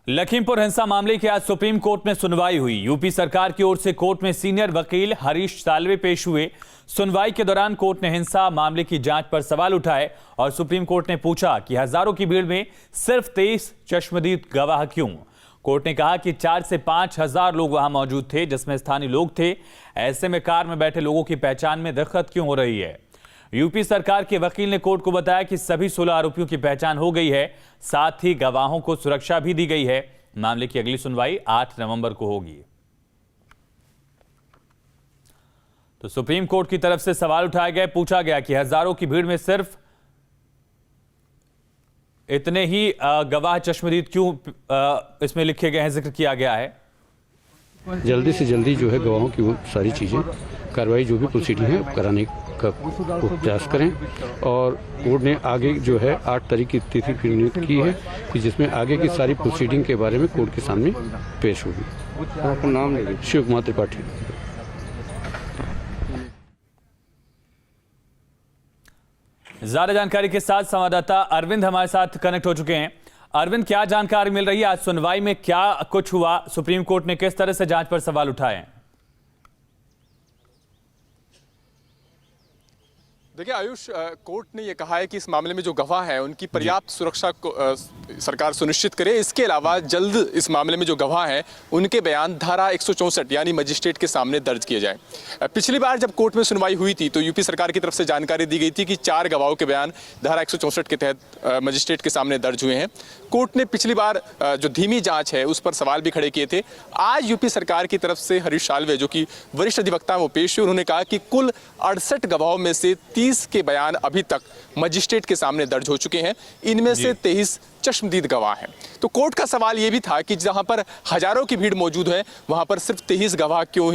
लखीमपुर हिंसा मामले की आज सुप्रीम कोर्ट में सुनवाई हुई। यूपी सरकार की ओर से कोर्ट में सीनियर वकील हरीश साल्वे पेश हुए। सुनवाई के दौरान कोर्ट ने हिंसा मामले की जांच पर सवाल उठाए और सुप्रीम कोर्ट ने पूछा कि हजारों की भीड़ में सिर्फ 23 चश्मदीद गवाह क्यों। कोर्ट ने कहा कि 4 से 5 हजार लोग वहां मौजूद थे, जिसमें स्थानीय लोग थे। ऐसे में कार में बैठे लोगों की पहचान में दिक्कत क्यों हो रही है। यूपी सरकार के वकील ने कोर्ट को बताया कि सभी 16 आरोपियों की पहचान हो गई है, साथ ही गवाहों को सुरक्षा भी दी गई है। मामले की अगली सुनवाई 8 नवंबर को होगी। तो सुप्रीम कोर्ट की तरफ से सवाल उठाए गए, पूछा गया कि हजारों की भीड़ में सिर्फ इतने ही गवाह चश्मदीद क्यों इसमें लिखे गए हैं, जिक्र किया गया है। जल्दी से जल्दी जो है गवाहों की वो सारी चीज़ें कार्रवाई जो भी प्रोसीडिंग है कराने का प्रयास करें। और कोर्ट ने आगे जो है 8 तारीख की तिथि फिर नियुक्त की है कि जिसमें आगे की सारी प्रोसीडिंग के बारे में कोर्ट के सामने पेश होगी। आपका नाम लीजिए। शिव कुमार त्रिपाठी। ज्यादा जानकारी के साथ संवाददाता अरविंद हमारे साथ कनेक्ट हो चुके हैं। अरविंद, क्या जानकारी मिल रही है, आज सुनवाई में क्या कुछ हुआ, सुप्रीम कोर्ट ने किस तरह से जांच पर सवाल उठाए हैं? देखिए आयुष, कोर्ट ने यह कहा है कि इस मामले में जो गवाह हैं उनकी पर्याप्त सुरक्षा को सरकार सुनिश्चित करे। इसके अलावा जल्द इस मामले में जो गवाह हैं उनके बयान धारा 164 यानी मजिस्ट्रेट के सामने दर्ज किए जाए। पिछली बार जब कोर्ट में सुनवाई हुई थी तो यूपी सरकार की तरफ से जानकारी दी गई थी कि 4 गवाहों के बयान धारा 164 के तहत मजिस्ट्रेट के सामने दर्ज हुए हैं। कोर्ट ने पिछली बार जो धीमी जाँच है उस पर सवाल भी खड़े किए थे। आज यूपी सरकार की तरफ से हरीश साल्वे जो कि वरिष्ठ अधिवक्ता वो पेश हुए। उन्होंने कहा कि कुल 68 गवाहों में से 30 के बयान अभी तक मजिस्ट्रेट के सामने दर्ज हो चुके हैं। इनमें से 23 चश्मदीद गवाह हैं। तो कोर्ट का सवाल यह भी था कि जहां पर हजारों की भीड़ मौजूद है वहां पर सिर्फ 23 गवाह क्यों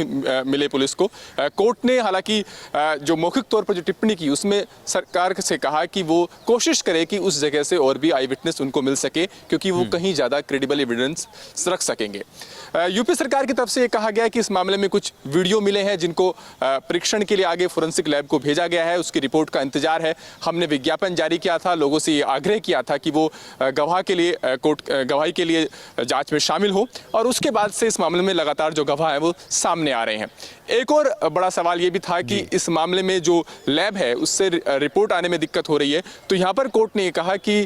मिले पुलिस को। कोर्ट ने हालांकि जो मौखिक तौर पर जो टिप्पणी की उसमें सरकार से कहा कि वो कोशिश करे कि उस जगह से और भी आई विटनेस उनको मिल सके, क्योंकि वो कहीं ज्यादा क्रेडिबल एविडेंस रख सकेंगे। यूपी सरकार की तरफ से यह कहा गया कि इस मामले में कुछ वीडियो मिले हैं जिनको परीक्षण के लिए आगे फोरेंसिक लैब को भेजा गया है। उसकी रिपोर्ट का इंतजार है। हमने विज्ञापन जारी किया था, लोगों से ये आग्रह किया था कि वो गवाह के लिए गवाही के लिए जांच में शामिल हो, और उसके बाद से इस मामले में लगातार जो गवाह है वो सामने आ रहे हैं। एक और बड़ा सवाल ये भी था कि इस मामले में जो लैब है उससे रिपोर्ट आने में दिक्कत हो रही है। तो यहाँ पर कोर्ट ने कहा कि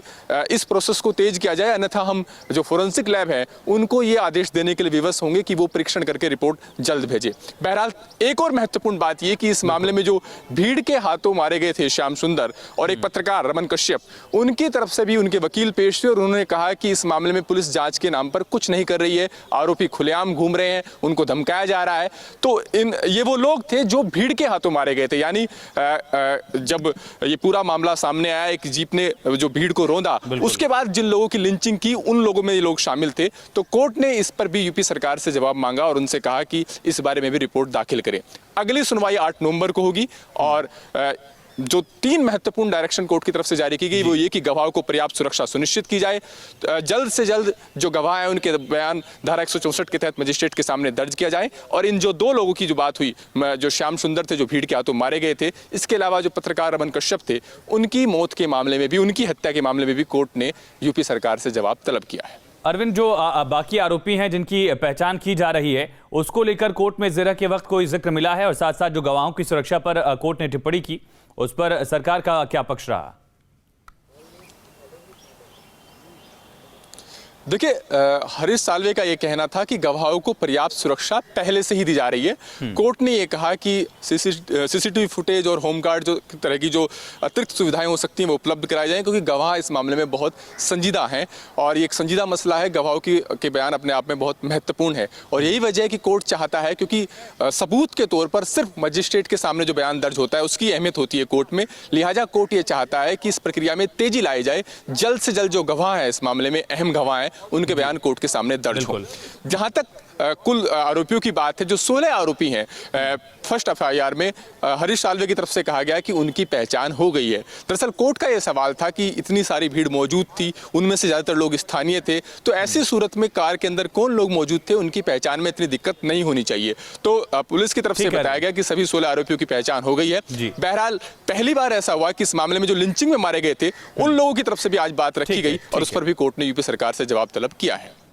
इस प्रोसेस को तेज किया जाए, अन्यथा हम जो फोरेंसिक लैब है उनको ये आदेश देने के लिए विवश होंगे कि वो परीक्षण करके रिपोर्ट जल्द भेजे। बहरहाल एक और महत्वपूर्ण बात ये कि इस मामले में जो भीड़ के हाथों मारे गए थे श्याम सुंदर और एक पत्रकार रमन कश्यप, उनकी तरफ से भी उनके वकील पेश हुए और उन्होंने कहा कि इस मामले में पुलिस जांच के नाम पर कुछ नहीं कर रही है। आरोपी खुलेआम घूम रहे हैं, उनको धमकाया जा रहा है। तो ये वो लोग थे जो भीड़ के हाथों मारे गए थे। यानी जब ये पूरा मामला सामने आया, एक जीप ने जो भीड़ को रौंदा, उसके बाद जिन लोगों की लिंचिंग की उन लोगों में ये लोग शामिल थे। तो कोर्ट ने इस पर भी यूपी सरकार से जवाब मांगा और उनसे कहा कि इस बारे में भी रिपोर्ट दाखिल करें। अगली सुनवाई 8 नवंबर को होगी और जो 3 महत्वपूर्ण डायरेक्शन कोर्ट की तरफ से जारी की गई वो ये कि गवाहों को पर्याप्त सुरक्षा सुनिश्चित की जाए, जल्द से जल्द जो गवाह हैं उनके बयान धारा 164 के तहत मजिस्ट्रेट के सामने दर्ज किया जाए, और इन जो 2 लोगों की जो बात हुई, जो श्याम सुंदर थे जो भीड़ के हाथों मारे गए थे, इसके अलावा जो पत्रकार रमन कश्यप थे, उनकी मौत के मामले में भी, उनकी हत्या के मामले में भी कोर्ट ने यूपी सरकार से जवाब तलब किया है। अरविंद, जो बाकी आरोपी हैं जिनकी पहचान की जा रही है उसको लेकर कोर्ट में जिरह के वक्त कोई जिक्र मिला है, और साथ साथ जो गवाहों की सुरक्षा पर कोर्ट ने टिप्पणी की उस पर सरकार का क्या पक्ष रहा? देखिए, हरीश साल्वे का ये कहना था कि गवाहों को पर्याप्त सुरक्षा पहले से ही दी जा रही है। कोर्ट ने ये कहा कि सीसीटीवी फुटेज और होमगार्ड जो तरह की जो अतिरिक्त सुविधाएं हो सकती हैं वो उपलब्ध कराई जाएं, क्योंकि गवाह इस मामले में बहुत संजीदा हैं और ये एक संजीदा मसला है। गवाहों के बयान अपने आप में बहुत महत्वपूर्ण है और यही वजह है कि कोर्ट चाहता है, क्योंकि सबूत के तौर पर सिर्फ मजिस्ट्रेट के सामने जो बयान दर्ज होता है उसकी अहमियत होती है कोर्ट में। लिहाजा कोर्ट ये चाहता है कि इस प्रक्रिया में तेजी लाई जाए, जल्द से जल्द जो गवाह है इस मामले में अहम गवाह है उनके बयान कोर्ट के सामने दर्ज हो। जहां तक कुल आरोपियों की बात है, जो 16 आरोपी हैं फर्स्ट एफआईआर में हरीश साल्वे की तरफ से कहा गया कि उनकी पहचान हो गई है। दरअसल कोर्ट का यह सवाल था कि इतनी सारी भीड़ मौजूद थी, उनमें से ज्यादातर लोग स्थानीय थे, तो ऐसी सूरत में कार के अंदर कौन लोग मौजूद थे, उनकी पहचान में इतनी दिक्कत नहीं होनी चाहिए। तो पुलिस की तरफ से बताया गया कि सभी 16 आरोपियों की पहचान हो गई है। बहरहाल पहली बार ऐसा हुआ कि इस मामले में जो लिंचिंग में मारे गए थे उन लोगों की तरफ से भी आज बात रखी गई और उस पर भी कोर्ट ने यूपी सरकार से जवाब तलब किया है।